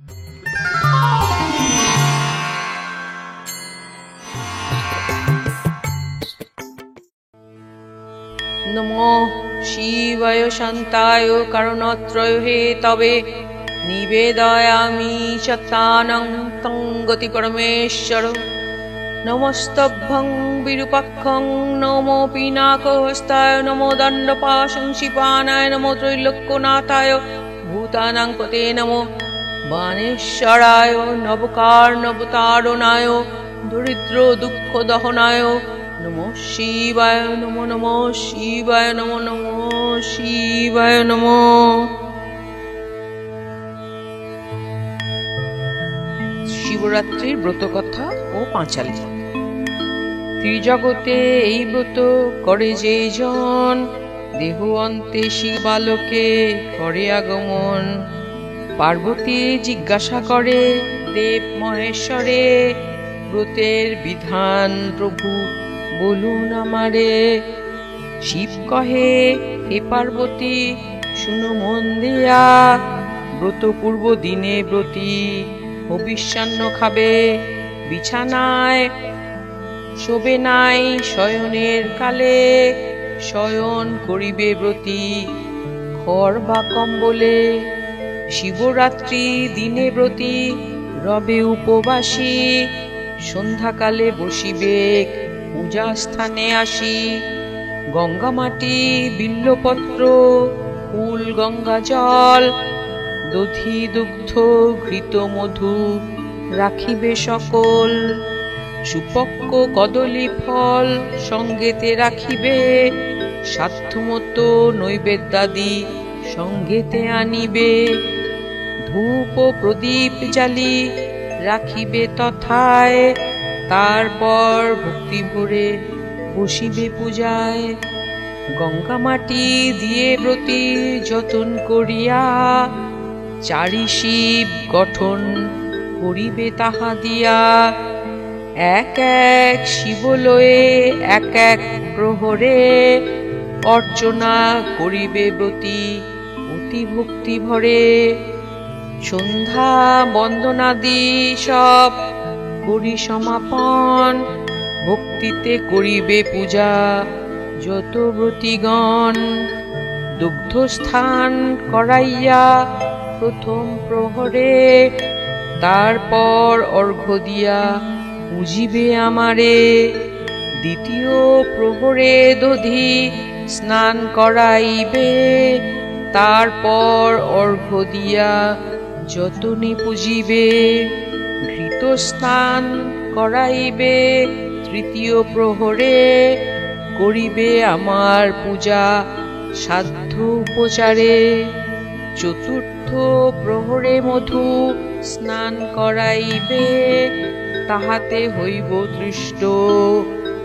নমো শিবায় শান্তায় কারণত্রয় হেতবে নিবেদয়ামি চত্তানং তং গতি পরমেশ্বর। নমস্তভ্যং বিরূপাক্ষং নমো পিনাকহস্তায় নমো দণ্ডপাশংসিপানায় নমো ত্রৈলোক্যনাথায় ভূতানাং পতে নমো বাণেশ্বরায় নবকার্ণবতারণায় দরিদ্র দুঃখ দহনায় নমো শিবায় নমো নমো শিবায় নমো নমো শিবায় নমো। শিবরাত্রির ব্রতকথা ও পাঁচালী। ত্রিজগতে এই ব্রত করে যে জন, দেহ অন্তে শিবালোকে করে আগমন। পার্বতী জিজ্ঞাসা করে দেব মহেশ্বরে, ব্রতের বিধান প্রভু বলুন আমারে। শিব কহে হে পার্বতী শুনো মন দিয়া, ব্রত পূর্ব দিনে ব্রতী হবিষ্যান্ন খাবে। বিছানায় শোবে নাই শয়নের কালে, শয়ন করিবে ব্রতী খড় বা কম্বলে। শিবরাত্রি দিনে ব্রতী রবে উপবাসী, সন্ধ্যাকালে বসিবে পূজা স্থানে আসি। গঙ্গা মাটি বিল্লপত্র ফুল গঙ্গা জল, দধি দুগ্ধ ঘৃত মধু রাখিবে সকল। সুপক্ক কদলী ফল সঙ্গেতে রাখিবে, সাধ্যমতো নৈবেদ্যাদি সঙ্গেতে আনিবে। ধূপ প্রদীপ জ্বালি রাখিবে তথায়, তারপর ভক্তি ভরে বসিবে পূজায়। গঙ্গা মাটি দিয়ে ব্রতী যতন করিয়া, চারি শিব গঠন করিবে তাহা দিয়া। এক এক শিবলয়ে এক এক প্রহরে, অর্চনা করিবে ব্রতী অতি ভক্তি ভরে। সন্ধ্যা বন্দনাদি সব করি সমাপন, ভক্তিতে করিবে পূজা যত ব্রতীগণ। দুগ্ধস্থান করাইয়া প্রথম প্রহরে, তারপর অর্ঘ্য দিয়া পূজিবে আমারে। দ্বিতীয় প্রহরে দধি স্নান করাইবে, তারপর অর্ঘ্য দিয়া যতনে পূজিবে। ঘৃত স্নান করাইবে তৃতীয় প্রহরে, করিবে আমার পূজা সাধ্য উপচারে। চতুর্থ প্রহরে মধু স্নান করাইবে, তাহাতে হইব তৃষ্ট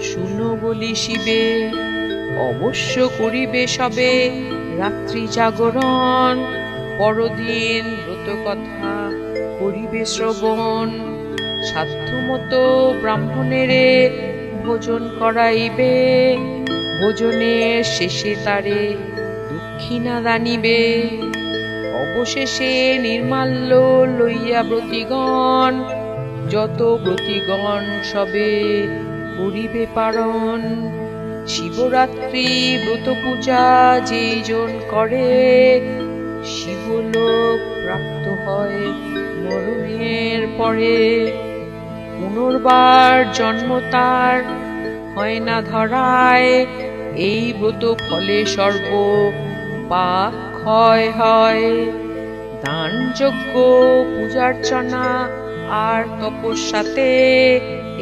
শুনো বলি শিবে। অবশ্য করিবে সবে রাত্রি জাগরণ, পরদিন ব্রত কথা করিবে শ্রবণ। সাধ্যমতো ব্রাহ্মণেরে ভোজন করাইবে, ভোজনের শেষে তারে দক্ষিণা দানিবে। অবশেষে নির্মাল্য লইয়া ব্রতীগণ, যত ব্রতীগণ সবে করিবে পারণ। শিবরাত্রি ব্রত পূজা যেজন করে, শিবলোক প্রাপ্ত হয় মরণের পরে। পুনর্বার জন্ম তার হয় না ধরায়, এই ব্রত ফলে সর্ব পাপ ক্ষয় হয়। দান যজ্ঞ পূজার্চনা আর তপস্যাতে,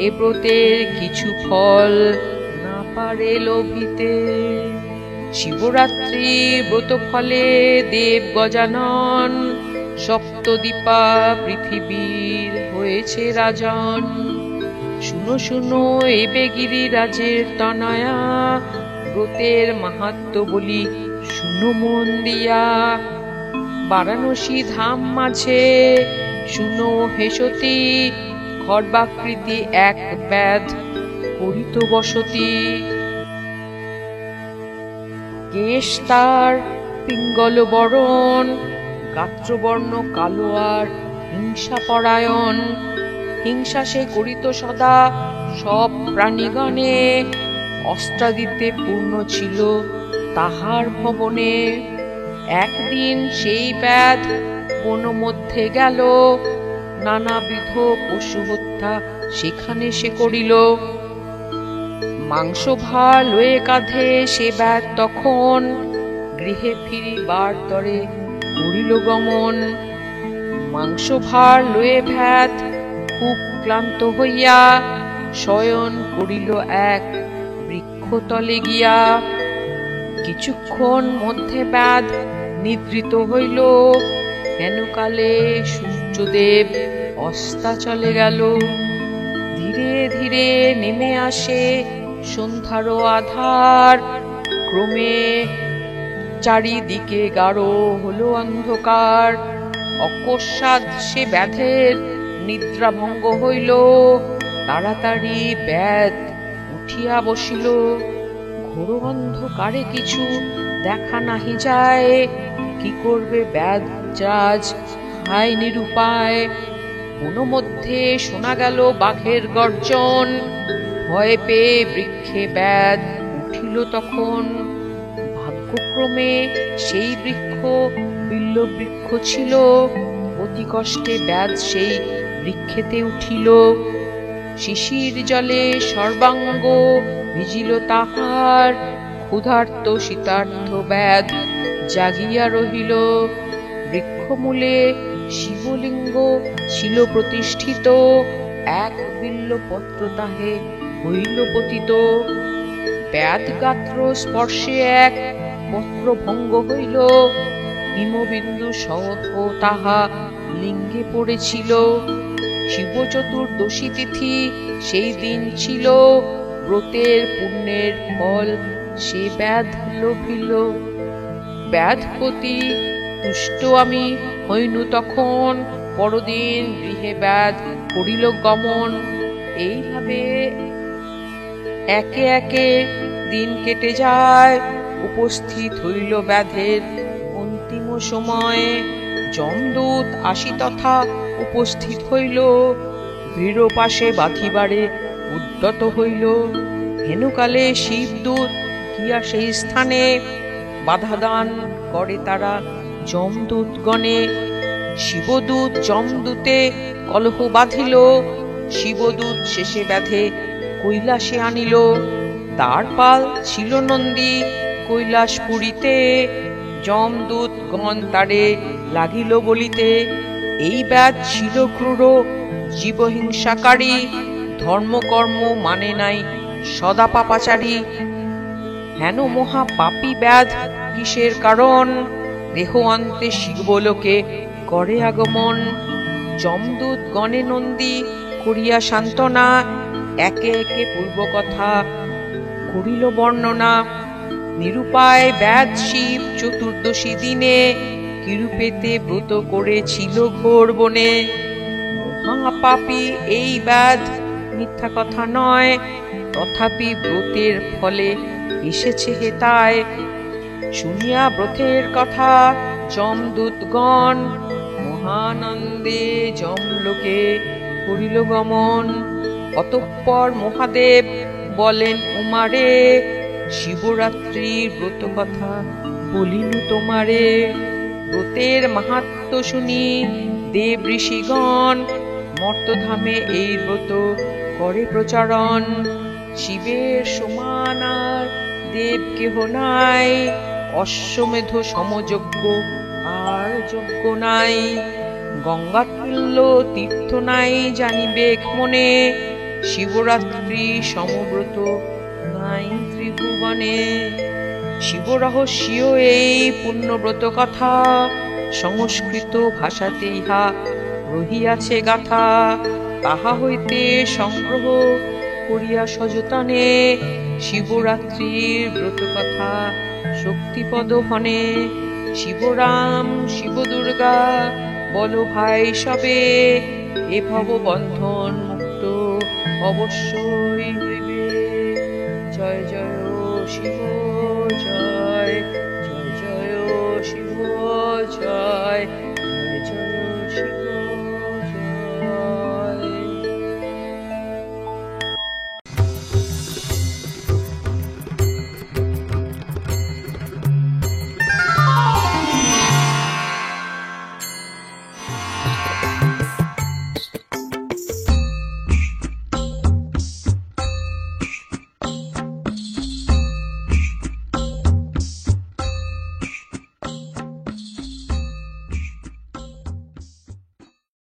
এ ব্রতের কিছু ফল না পারে লোভিতে। শিবরাত্রি ব্রত ফলে দেব গজানন, সপ্তদ্বীপা পৃথিবীর হয়েছে রাজন। শুনো শুনো এবে গিরিরাজের তনয়া, ব্রতের মাহাত্ম্য বলি শুনো মন দিয়া। বারাণসী ধাম মাঝে শুনো হে সতী, খর্বাকৃতি এক ব্যাধ করিত বসতি। কেশ তার পিঙ্গল বরণ, গাত্রবর্ণ কালো আর হিংসাপরায়ণ। হিংসা সে করিত সদা সব প্রাণীগণে, অস্ত্রাদিতে পূর্ণ ছিল তাহার ভবনে। একদিন সেই ব্যাধ বন মধ্যে গেল, নানাবিধ পশু হত্যা সেখানে সে করিল। মাংস ভার লয়ে কাঁধে সে ব্যাধ তখন, গৃহে ফিরিবার তরে করিল গমন। মাংস ভার লয়ে ভ্যাদ খুব ক্লান্ত হইয়া, শয়ন করিল এক বৃক্ষতলে গিয়া। কিছুক্ষণ মধ্যে ব্যাধ নিদ্রিত হইল, হেনকালে সূর্যদেব অস্তাচলে গেল। ধীরে ধীরে নেমে আসে সন্ধ্যারও আধার, ক্রমে চারিদিকে গাঢ় হলো অন্ধকার। অকস্মাৎ সে ব্যাধের নিদ্রা ভঙ্গ হইল, তাড়াতাড়ি ব্যাধ উঠিয়া বসিল। ঘোর অন্ধকারে কিছু দেখা নাহি যায়, কি করবে ব্যাধ রাজ হায় নিরুপায়। বন মধ্যে শোনা গেল বাঘের গর্জন, ভয় পেয়ে বৃক্ষে ব্যাধ উঠিল তখন। ভাগ্যক্রমে সেই বৃক্ষ বিল্ব বৃক্ষ ছিল, অতি কষ্টে ব্যাধ সেই বৃক্ষেতে উঠিল। শিশির জলে সর্বাঙ্গ ভিজিল তাহার, ক্ষুধার্ত শীতার্থ ব্যাধ জাগিয়া রহিল। বৃক্ষমূলে শিবলিঙ্গ ছিল প্রতিষ্ঠিত, এক বিল্বপত্র তাহে হইল পতিত। ব্যাধ গাত্র স্পর্শে এক পত্র ভঙ্গ হইল, হিমবিন্দু সহ তাহা লিঙ্গে পড়েছিল। শিব চতুর্দশী তিথি সেই দিন ছিল, ব্রতের পুণ্যের ফল সে ব্যাধ লভিল। ব্যাধপতি তুষ্ট আমি হইনু তখন, পরদিন গৃহে ব্যাধ করিল গমন। এইভাবে একে একে দিন কেটে যায়, উপস্থিত হইল ব্যাধের অন্তিম সময়ে। যমদূত আসি তথা উপস্থিত হইল, বীরপাশে বাঁধিবারে উদ্যত হইল। হেনুকালে শিবদূত গিয়া সেই স্থানে, বাধা দান করে তারা যমদূতগণে। শিবদূত যমদূতে কলহ বাঁধিল, শিবদূত শেষে ব্যাধে কৈলাসে আনিল। দ্বারপাল ছিল নন্দী কৈলাসপুরীতে, যমদূতগণ তারে লাগিল বলিতে। এই ব্যাধ ছিল ক্রূর জীবহিংসাকারী, ধর্মকর্ম মানে নাই সদা পাপাচারী। হেন মহা পাপী ব্যাধ কিসের কারণ, দেহ অন্তে শিবলোকে করে আগমন। যমদূত গণে নন্দী করিয়া সান্ত্বনা, একে একে পূর্ব কথা করিল বর্ণনা। নিরুপায় ব্যাধ শিব চতুর্দশী দিনে, কিরূপেতে ব্রত করেছিল ঘোর বনে। মহাপাপী এই ব্যাধ মিথ্যা কথা নয়, তথাপি ব্রতের ফলে এসেছে হেতায়। শুনিয়া ব্রতের কথা যমদূতগণ, মহানন্দে যমলোকে করিল গমন। অতঃপর মহাদেব বলেন উমারে, শিবরাত্রির ব্রত কথা বলিনু তোমারে। ব্রতের মাহাত্ম্য শুনি দেব ঋষিগণ, মর্তধামে এই ব্রত করে প্রচারণ। শিবের সমান আর দেব কেহ নাই, অশ্বমেধ সমযজ্ঞ আর যজ্ঞ নাই। গঙ্গা তুল্য তীর্থ নাই জানিবেক মনে, শিবরাত্রি সমব্রত নাই ত্রিভুবনে। শিবরহস্য এই পুণ্যব্রত কথা, সংস্কৃত ভাষাতে ইহা রহিয়াছে গাথা। তাহা হইতে সংগ্রহ করিয়া সযতনে, শিবরাত্রির ব্রত কথা শক্তিপদ হনে। শিবরাম শিব দুর্গা বলো ভাই সবে, এ ভব বন্ধন মুক্ত অবশ্যই হইবে। জয় জয় শিব।